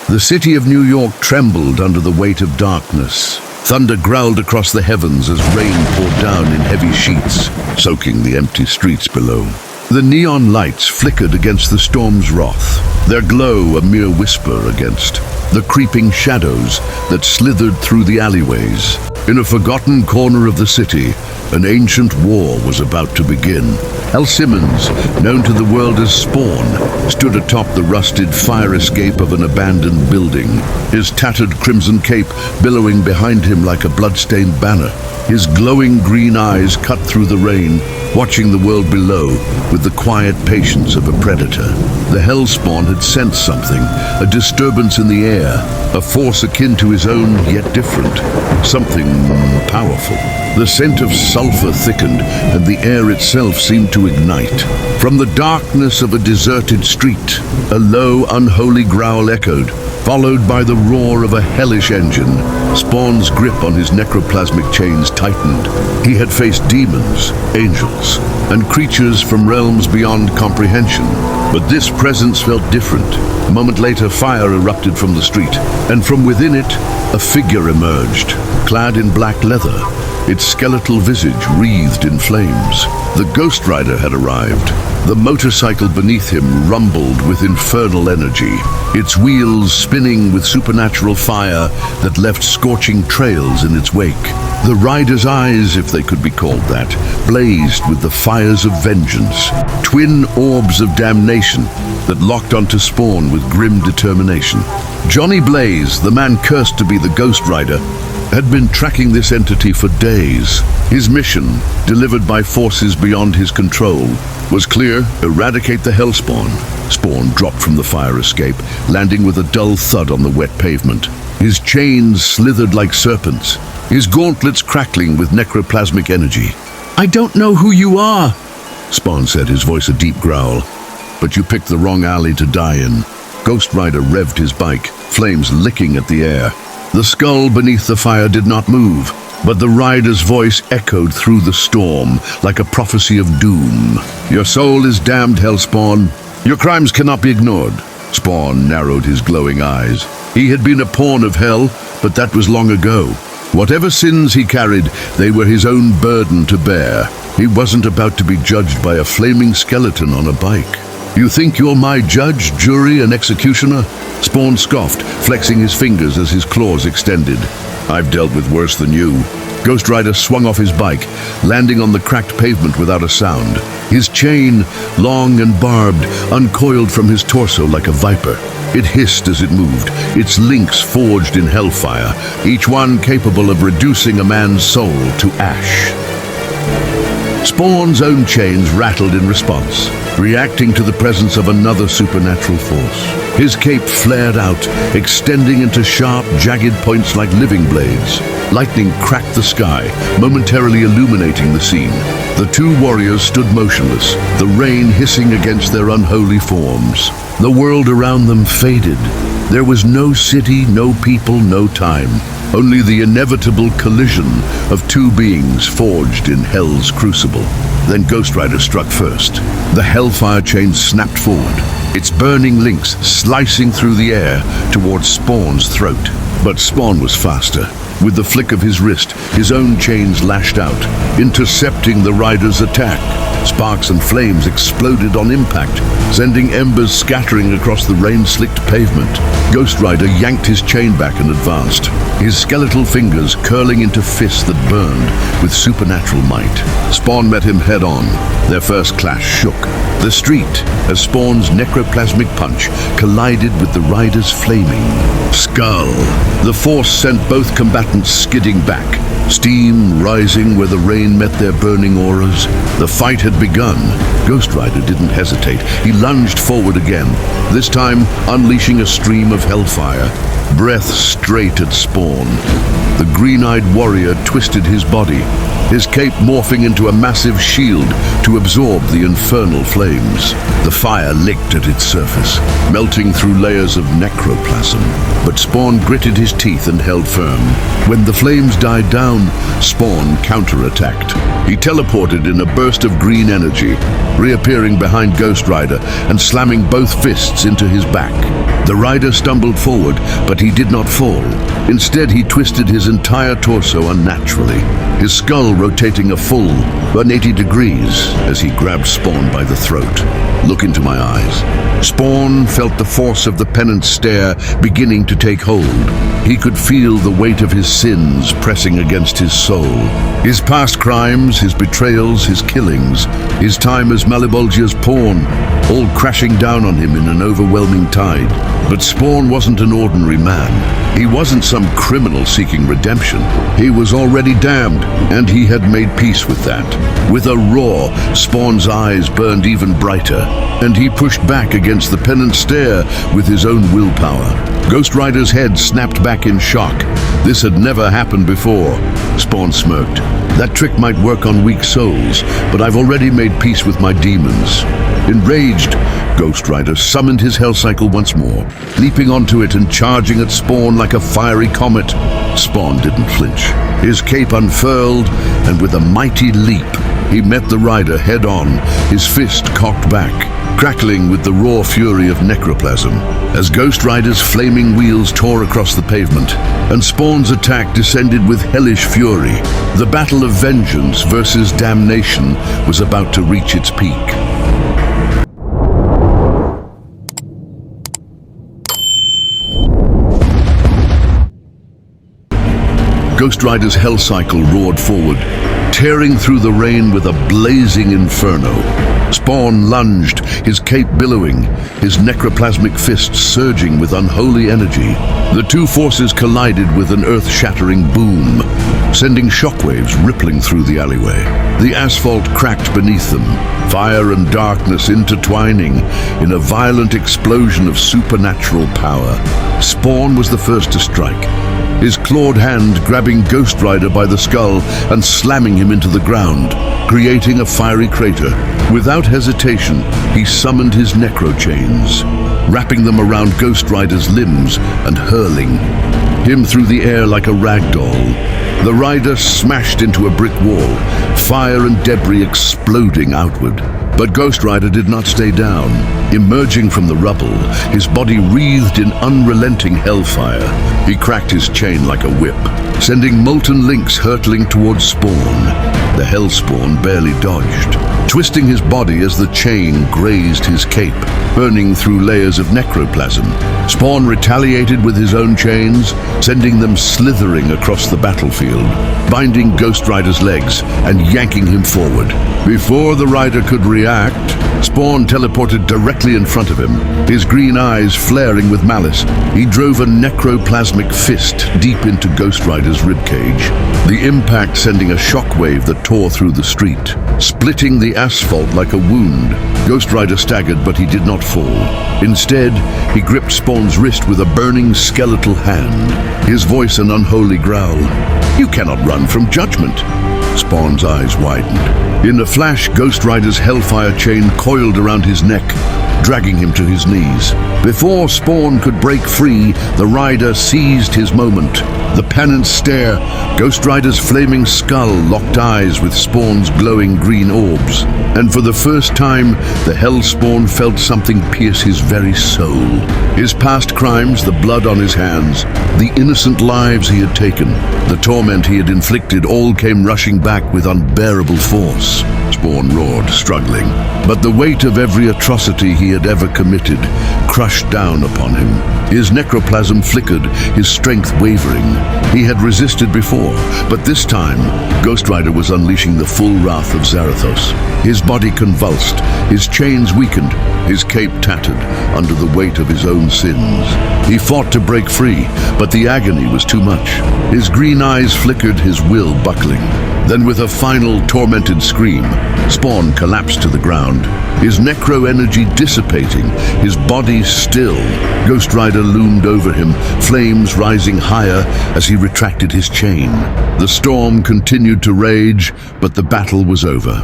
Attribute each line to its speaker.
Speaker 1: The city of New York trembled under the weight of darkness. Thunder growled across the heavens as rain poured down in heavy sheets, soaking the empty streets below. The neon lights flickered against the storm's wrath, their glow a mere whisper against the creeping shadows that slithered through the alleyways. In a forgotten corner of the city, an ancient war was about to begin. Hal Simmons, known to the world as Spawn, stood atop the rusted fire escape of an abandoned building, his tattered crimson cape billowing behind him like a blood-stained banner. His glowing green eyes cut through the rain, watching the world below with the quiet patience of a predator. The Hellspawn had sensed something, a disturbance in the air, a force akin to his own, yet different, something powerful. The scent of sulfur thickened, and the air itself seemed to ignite. From the darkness of a deserted street, a low, unholy growl echoed, followed by the roar of a hellish engine. Spawn's grip on his necroplasmic chains tightened. He had faced demons, angels, and creatures from realms beyond comprehension. But this presence felt different. A moment later, fire erupted from the street, and from within it, a figure emerged, clad in black leather, its skeletal visage wreathed in flames. The Ghost Rider had arrived. The motorcycle beneath him rumbled with infernal energy, its wheels spinning with supernatural fire that left scorching trails in its wake. The rider's eyes, if they could be called that, blazed with the fires of vengeance, twin orbs of damnation that locked onto Spawn with grim determination. Johnny Blaze, the man cursed to be the Ghost Rider, had been tracking this entity for days. His mission, delivered by forces beyond his control, was clear: eradicate the Hellspawn. Spawn dropped from the fire escape, landing with a dull thud on the wet pavement. His chains slithered like serpents, his gauntlets crackling with necroplasmic energy. "I don't know who you are," Spawn said, his voice a deep growl. "But you picked the wrong alley to die in." Ghost Rider revved his bike, flames licking at the air. The skull beneath the fire did not move, but the rider's voice echoed through the storm like a prophecy of doom. "Your soul is damned, Hellspawn. Your crimes cannot be ignored." Spawn narrowed his glowing eyes. He had been a pawn of hell, but that was long ago. Whatever sins he carried, they were his own burden to bear. He wasn't about to be judged by a flaming skeleton on a bike. "You think you're my judge, jury, and executioner?" Spawn scoffed, flexing his fingers as his claws extended. "I've dealt with worse than you." Ghost Rider swung off his bike, landing on the cracked pavement without a sound. His chain, long and barbed, uncoiled from his torso like a viper. It hissed as it moved, its links forged in hellfire, each one capable of reducing a man's soul to ash. Spawn's own chains rattled in response, reacting to the presence of another supernatural force. His cape flared out, extending into sharp, jagged points like living blades. Lightning cracked the sky, momentarily illuminating the scene. The two warriors stood motionless, the rain hissing against their unholy forms. The world around them faded. There was no city, no people, no time. Only the inevitable collision of two beings forged in Hell's crucible. Then Ghost Rider struck first. The Hellfire chain snapped forward, its burning links slicing through the air towards Spawn's throat. But Spawn was faster. With the flick of his wrist, his own chains lashed out, intercepting the rider's attack. Sparks and flames exploded on impact, sending embers scattering across the rain-slicked pavement. Ghost Rider yanked his chain back and advanced, his skeletal fingers curling into fists that burned with supernatural might. Spawn met him head-on. Their first clash shook the street as Spawn's necroplasmic punch collided with the rider's flaming skull. The force sent both combatants skidding back, steam rising where the rain met their burning auras. The fight had begun. Ghost Rider didn't hesitate. He lunged forward again, this time unleashing a stream of hellfire, breath straight at Spawn. The green-eyed warrior twisted his body, his cape morphing into a massive shield to absorb the infernal flames. The fire licked at its surface, melting through layers of necroplasm. But Spawn gritted his teeth and held firm. When the flames died down, Spawn counterattacked. He teleported in a burst of green energy, reappearing behind Ghost Rider and slamming both fists into his back. The rider stumbled forward, but he did not fall. Instead, he twisted his entire torso unnaturally, his skull rotating a full 180 degrees as he grabbed Spawn by the throat. "Look into my eyes." Spawn felt the force of the Penance Stare beginning to take hold. He could feel the weight of his sins pressing against his soul. His past crimes, his betrayals, his killings, his time as Malebolgia's pawn, all crashing down on him in an overwhelming tide. But Spawn wasn't an ordinary man. He wasn't some criminal seeking redemption. He was already damned, and he had made peace with that. With a roar, Spawn's eyes burned even brighter, and he pushed back against the Penance Stare with his own willpower. Ghost Rider's head snapped back in shock. This had never happened before. Spawn smirked. "That trick might work on weak souls, but I've already made peace with my demons." Enraged, Ghost Rider summoned his Hell Cycle once more, leaping onto it and charging at Spawn like a fiery comet. Spawn didn't flinch. His cape unfurled, and with a mighty leap, he met the rider head-on, his fist cocked back, crackling with the raw fury of necroplasm, as Ghost Rider's flaming wheels tore across the pavement, and Spawn's attack descended with hellish fury. The battle of vengeance versus damnation was about to reach its peak. Ghost Rider's Hell Cycle roared forward, tearing through the rain with a blazing inferno. Spawn lunged, his cape billowing, his necroplasmic fist surging with unholy energy. The two forces collided with an earth-shattering boom, sending shockwaves rippling through the alleyway. The asphalt cracked beneath them, fire and darkness intertwining in a violent explosion of supernatural power. Spawn was the first to strike, his clawed hand grabbing Ghost Rider by the skull and slamming him into the ground, creating a fiery crater. Without hesitation, he summoned his necro chains, wrapping them around Ghost Rider's limbs and hurling him through the air like a rag doll. The rider smashed into a brick wall, fire and debris exploding outward. But Ghost Rider did not stay down. Emerging from the rubble, his body wreathed in unrelenting hellfire. He cracked his chain like a whip, sending molten links hurtling towards Spawn. The Hellspawn barely dodged, twisting his body as the chain grazed his cape, burning through layers of necroplasm. Spawn retaliated with his own chains, sending them slithering across the battlefield, binding Ghost Rider's legs and yanking him forward. Before the rider could react, Spawn teleported directly in front of him, his green eyes flaring with malice. He drove a necroplasmic fist deep into Ghost Rider's ribcage, the impact sending a shockwave that tore through the street, splitting the asphalt like a wound. Ghost Rider staggered, but he did not fall. Instead, he gripped Spawn's wrist with a burning skeletal hand, his voice an unholy growl. "You cannot run from judgment." Spawn's eyes widened. In a flash, Ghost Rider's Hellfire chain coiled around his neck, dragging him to his knees. Before Spawn could break free, the rider seized his moment. The Penance Stare, Ghost Rider's flaming skull locked eyes with Spawn's glowing green orbs. And for the first time, the Hellspawn felt something pierce his very soul. His past crimes, the blood on his hands, the innocent lives he had taken, the torment he had inflicted, all came rushing back with unbearable force. Spawn roared, struggling, but the weight of every atrocity he had ever committed crushed down upon him. His necroplasm flickered, his strength wavering. He had resisted before, but this time, Ghost Rider was unleashing the full wrath of Zarathos. His body convulsed, his chains weakened, his cape tattered under the weight of his own sins. He fought to break free, but the agony was too much. His green eyes flickered, his will buckling. Then with a final tormented scream, Spawn collapsed to the ground, his necro energy dissipating, his body still. Ghost Rider loomed over him, flames rising higher as he retracted his chain. The storm continued to rage, but the battle was over.